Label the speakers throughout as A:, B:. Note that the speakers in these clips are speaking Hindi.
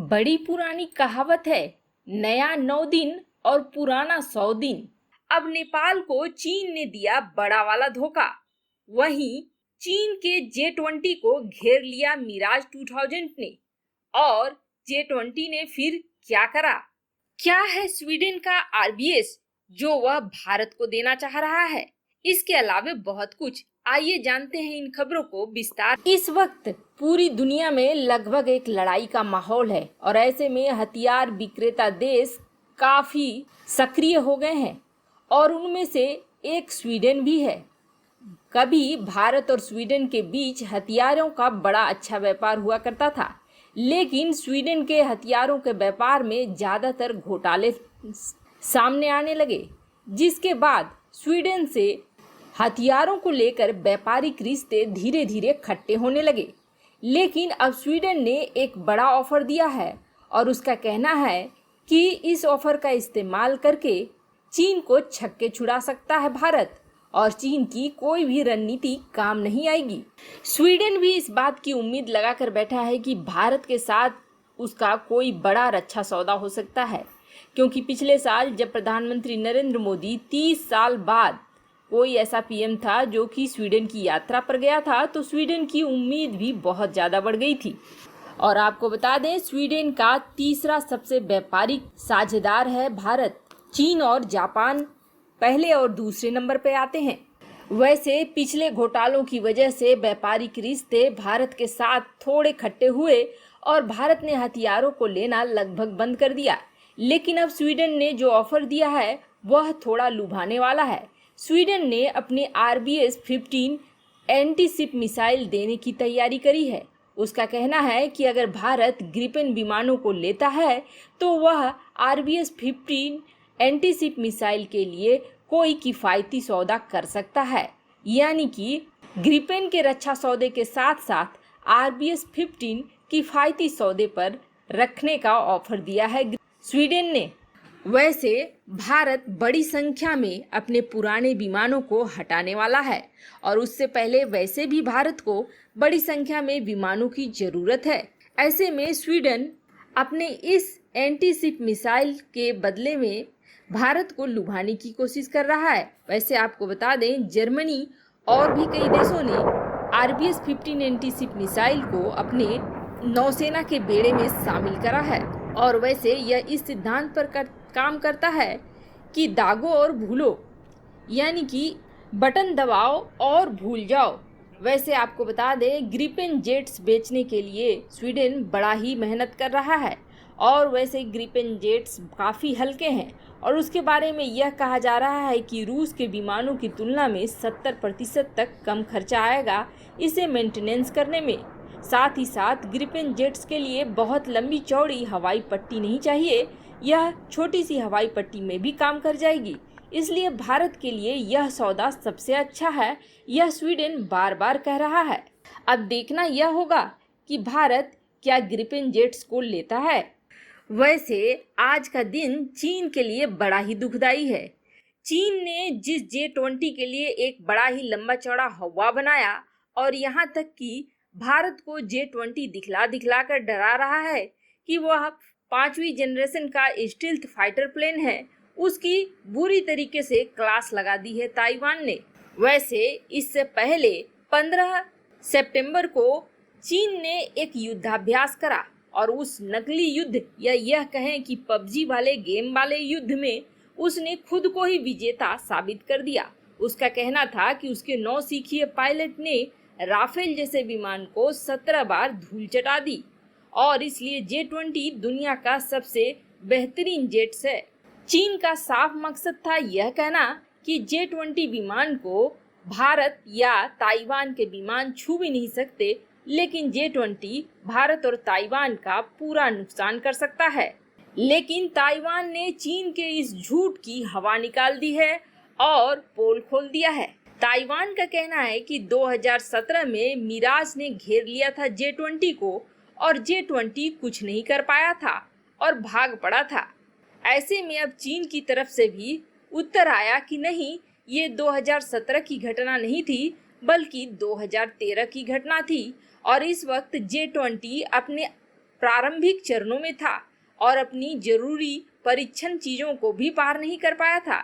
A: बड़ी पुरानी कहावत है, नया 9 दिन और पुराना 100 दिन। अब नेपाल को चीन ने दिया बड़ा वाला धोखा। वहीं चीन के J20 को घेर लिया मिराज 2000 ने। और J20 ने फिर क्या करा? क्या है स्वीडन का RBS जो वह भारत को देना चाह रहा है? इसके अलावा बहुत कुछ। आइए जानते हैं इन खबरों को विस्तार। इस वक्त पूरी दुनिया में लगभग एक लड़ाई का माहौल है और ऐसे में हथियार विक्रेता देश काफी सक्रिय हो गए हैं और उनमें से एक स्वीडन भी है। कभी भारत और स्वीडन के बीच हथियारों का बड़ा अच्छा व्यापार हुआ करता था, लेकिन स्वीडन के हथियारों के व्यापार में ज्यादातर घोटाले सामने आने लगे, जिसके बाद स्वीडन से हथियारों को लेकर व्यापारिक रिश्ते धीरे धीरे खट्टे होने लगे। लेकिन अब स्वीडन ने एक बड़ा ऑफर दिया है और उसका कहना है कि इस ऑफर का इस्तेमाल करके चीन को छक्के छुड़ा सकता है भारत और चीन की कोई भी रणनीति काम नहीं आएगी। स्वीडन भी इस बात की उम्मीद लगाकर बैठा है कि भारत के साथ उसका कोई बड़ा रक्षा सौदा हो सकता है, क्योंकि पिछले साल जब प्रधानमंत्री नरेंद्र मोदी 30 साल बाद कोई ऐसा पीएम था जो कि स्वीडन की यात्रा पर गया था, तो स्वीडन की उम्मीद भी बहुत ज़्यादा बढ़ गई थी। और आपको बता दें, स्वीडन का तीसरा सबसे व्यापारिक साझेदार है भारत। चीन और जापान पहले और दूसरे नंबर पर आते हैं। वैसे पिछले घोटालों की वजह से व्यापारिक रिश्ते भारत के साथ थोड़े खट्टे हुए और भारत ने हथियारों को लेना लगभग बंद कर दिया। लेकिन अब स्वीडन ने जो ऑफर दिया है वह थोड़ा लुभाने वाला है। स्वीडन ने अपने RBS 15 एंटी-शिप मिसाइल देने की तैयारी करी है। उसका कहना है कि अगर भारत ग्रिपेन विमानों को लेता है तो वह RBS 15 एंटी-शिप मिसाइल के लिए कोई किफ़ायती सौदा कर सकता है। यानी कि ग्रिपेन के रक्षा सौदे के साथ साथ RBS 15 किफ़ायती सौदे पर रखने का ऑफर दिया है स्वीडन ने। वैसे भारत बड़ी संख्या में अपने पुराने विमानों को हटाने वाला है और उससे पहले वैसे भी भारत को बड़ी संख्या में विमानों की जरूरत है। ऐसे में स्वीडन अपने इस एंटी-शिप मिसाइल के बदले में भारत को लुभाने की कोशिश कर रहा है। वैसे आपको बता दें, जर्मनी और भी कई देशों ने RBS 15 एंटी-शिप मिसाइल को अपने नौसेना के बेड़े में शामिल करा है। और वैसे यह इस सिद्धांत पर काम करता है कि दागो और भूलो, यानी कि बटन दबाओ और भूल जाओ। वैसे आपको बता दें, ग्रिपेन जेट्स बेचने के लिए स्वीडन बड़ा ही मेहनत कर रहा है और वैसे ग्रिपेन जेट्स काफ़ी हल्के हैं और उसके बारे में यह कहा जा रहा है कि रूस के विमानों की तुलना में 70% तक कम खर्चा आएगा इसे मेंटेनेंस करने में। साथ ही साथ ग्रिपेन जेट्स के लिए बहुत लंबी चौड़ी हवाई पट्टी नहीं चाहिए, यह छोटी सी हवाई पट्टी में भी काम कर जाएगी। इसलिए भारत के लिए यह सौदा सबसे अच्छा है, यह स्वीडन बार बार कह रहा है। अब देखना यह होगा कि भारत क्या ग्रिपेन जेट्स को लेता है। वैसे आज का दिन चीन के लिए बड़ा ही दुखदाई है। चीन ने जिस J20 के लिए एक बड़ा ही लंबा चौड़ा हवा बनाया और यहाँ तक कि भारत को J20 दिखला दिखला कर डरा रहा है कि वह 5वीं जनरेशन का स्टील्थ फाइटर प्लेन है, उसकी बुरी तरीके से क्लास लगा दी है ताइवान ने। वैसे इससे पहले 15 सितंबर को चीन ने एक युद्धाभ्यास करा और उस नकली युद्ध या यह कहें कि PUBG वाले गेम वाले युद्ध में उसने खुद को ही विजेता साबित कर दिया। उसका कहना था कि उसके नौसिखिए पायलट ने राफेल जैसे विमान को 17 बार धूल चटा दी और इसलिए J20 दुनिया का सबसे बेहतरीन जेट्स है। चीन का साफ मकसद था यह कहना कि J20 विमान को भारत या ताइवान के विमान छू भी नहीं सकते, लेकिन J20 भारत और ताइवान का पूरा नुकसान कर सकता है। लेकिन ताइवान ने चीन के इस झूठ की हवा निकाल दी है और पोल खोल दिया है। ताइवान का कहना है कि 2017 में मिराज ने घेर लिया था J20 को और J20 कुछ नहीं कर पाया था और भाग पड़ा था। ऐसे में अब चीन की तरफ से भी उत्तर आया कि नहीं, ये 2017 की घटना नहीं थी बल्कि 2013 की घटना थी और इस वक्त J20 अपने प्रारंभिक चरणों में था और अपनी जरूरी परीक्षण चीजों को भी पार नहीं कर पाया था।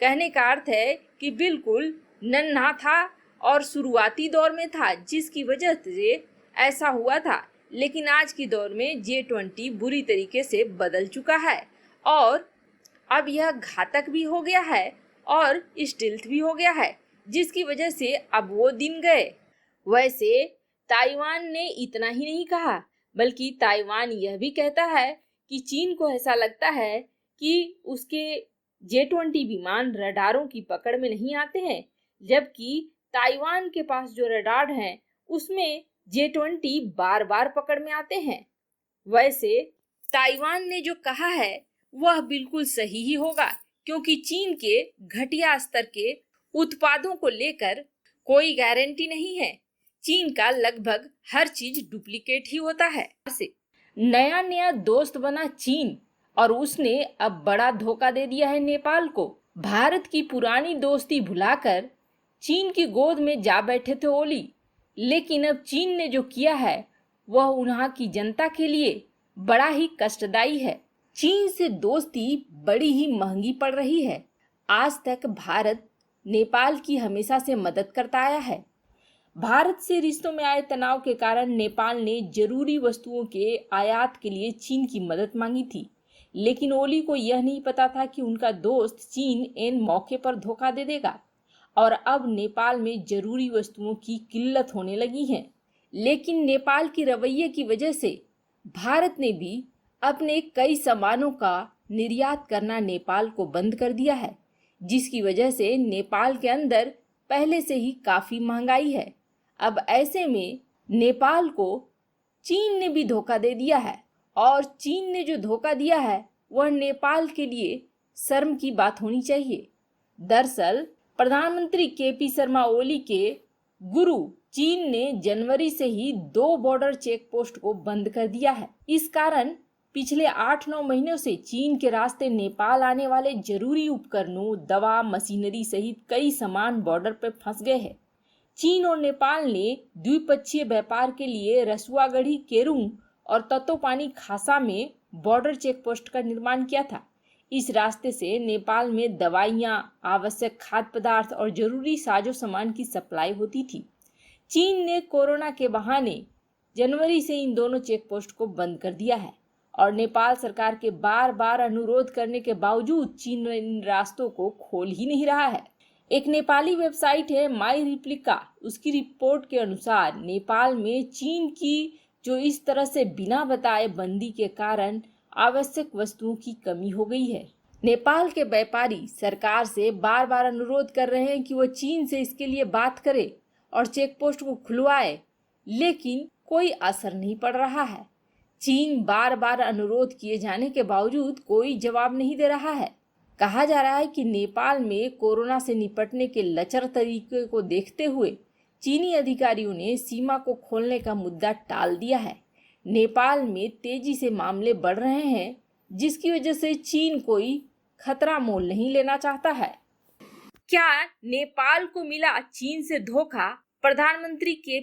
A: कहने का अर्थ है कि बिल्कुल नन्हा था और शुरुआती दौर में था, जिसकी वजह से ऐसा हुआ था। लेकिन आज के दौर में J20 बुरी तरीके से बदल चुका है और अब यह घातक भी हो गया है और स्टिल्थ भी हो गया है, जिसकी वजह से अब वो दिन गए। वैसे ताइवान ने इतना ही नहीं कहा, बल्कि ताइवान यह भी कहता है कि चीन को ऐसा लगता है कि उसके J20 विमान रडारों की पकड़ में नहीं आते हैं, जबकि ताइवान के पास जो रडार हैं उसमें J20 बार बार पकड़ में आते हैं। वैसे ताइवान ने जो कहा है वह बिल्कुल सही ही होगा, क्योंकि चीन के घटिया स्तर के उत्पादों को लेकर कोई गारंटी नहीं है। चीन का लगभग हर चीज डुप्लीकेट ही होता है। नया नया दोस्त बना चीन और उसने अब बड़ा धोखा दे दिया है नेपाल को। भारत की पुरानी दोस्ती भुलाकर चीन की गोद में जा बैठे थे ओली, लेकिन अब चीन ने जो किया है वह वहां की जनता के लिए बड़ा ही कष्टदायी है। चीन से दोस्ती बड़ी ही महंगी पड़ रही है। आज तक भारत नेपाल की हमेशा से मदद करता आया है। भारत से रिश्तों में आए तनाव के कारण नेपाल ने जरूरी वस्तुओं के आयात के लिए चीन की मदद मांगी थी, लेकिन ओली को यह नहीं पता था कि उनका दोस्त चीन इन मौके पर धोखा दे देगा और अब नेपाल में जरूरी वस्तुओं की किल्लत होने लगी है। लेकिन नेपाल की रवैये की वजह से भारत ने भी अपने कई सामानों का निर्यात करना नेपाल को बंद कर दिया है, जिसकी वजह से नेपाल के अंदर पहले से ही काफी महंगाई है। अब ऐसे में नेपाल को चीन ने भी धोखा दे दिया है और चीन ने जो धोखा दिया है वह नेपाल के लिए शर्म की बात होनी चाहिए। दरअसल प्रधानमंत्री केपी शर्मा ओली के गुरु चीन ने जनवरी से ही 2 बॉर्डर चेक पोस्ट को बंद कर दिया है। इस कारण पिछले 8-9 महीनों से चीन के रास्ते नेपाल आने वाले जरूरी उपकरणों, दवा, मशीनरी सहित कई सामान बॉर्डर पर फंस गए हैं। चीन और नेपाल ने द्विपक्षीय व्यापार के लिए रसुआगढ़ी, केरुंग और तत्तोपानी खासा में बॉर्डर चेक पोस्ट का निर्माण किया था। इस रास्ते से नेपाल में दवाइयां, आवश्यक खाद्य पदार्थ और जरूरी साजो सामान की सप्लाई होती थी। चीन ने कोरोना के बहाने जनवरी से इन दोनों चेक पोस्ट को बंद कर दिया है और नेपाल सरकार के बार बार अनुरोध करने के बावजूद चीन इन रास्तों को खोल ही नहीं रहा है। एक नेपाली वेबसाइट है माई रिप्लिका, उसकी रिपोर्ट के अनुसार नेपाल में चीन की जो इस तरह से बिना बताए बंदी के कारण आवश्यक वस्तुओं की कमी हो गई है। नेपाल के व्यापारी सरकार से बार बार अनुरोध कर रहे हैं कि वो चीन से इसके लिए बात करे और चेक पोस्ट को खुलवाए, लेकिन कोई असर नहीं पड़ रहा है। चीन बार बार अनुरोध किए जाने के बावजूद कोई जवाब नहीं दे रहा है। कहा जा रहा है कि नेपाल में कोरोना से निपटने के लचर तरीके को देखते हुए चीनी अधिकारियों ने सीमा को खोलने का मुद्दा टाल दिया है। नेपाल में तेजी से मामले बढ़ रहे हैं, जिसकी वजह से चीन कोई खतरा मोल नहीं लेना चाहता है। क्या नेपाल को मिला चीन से धोखा? प्रधानमंत्री के